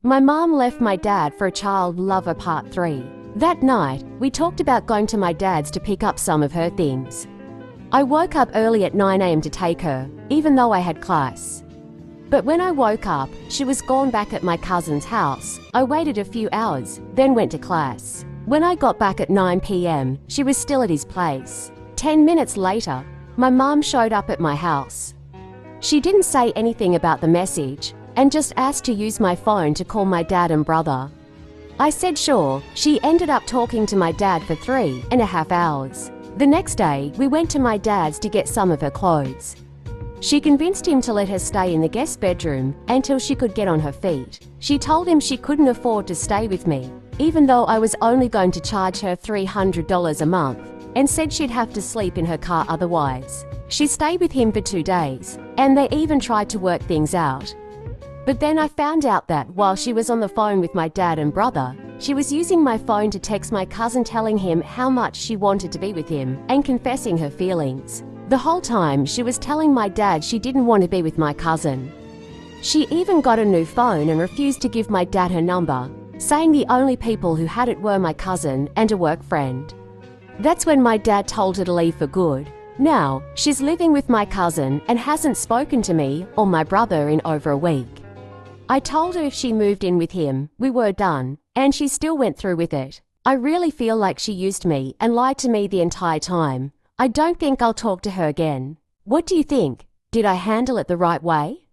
My mom left my dad for a child lover part 3. That night, we talked about going to my dad's to pick up some of her things. I woke up early at 9 a.m. to take her, even though I had class. But when I woke up, she was gone back at my cousin's house. I waited a few hours, then went to class. When I got back at 9 p.m., she was still at his place. 10 minutes later, my mom showed up at my house. She didn't say anything about the message and just asked to use my phone to call my dad and brother. I said sure. She ended up talking to my dad for 3.5 hours. The next day, we went to my dad's to get some of her clothes. She convinced him to let her stay in the guest bedroom until she could get on her feet. She told him she couldn't afford to stay with me, even though I was only going to charge her $300 a month, and said she'd have to sleep in her car otherwise. She stayed with him for 2 days, and they even tried to work things out. But then I found out that while she was on the phone with my dad and brother, she was using my phone to text my cousin telling him how much she wanted to be with him and confessing her feelings. The whole time she was telling my dad she didn't want to be with my cousin. She even got a new phone and refused to give my dad her number, saying the only people who had it were my cousin and a work friend. That's when my dad told her to leave for good. Now, she's living with my cousin and hasn't spoken to me or my brother in over a week. I told her if she moved in with him, we were done, and she still went through with it. I really feel like she used me and lied to me the entire time. I don't think I'll talk to her again. What do you think? Did I handle it the right way?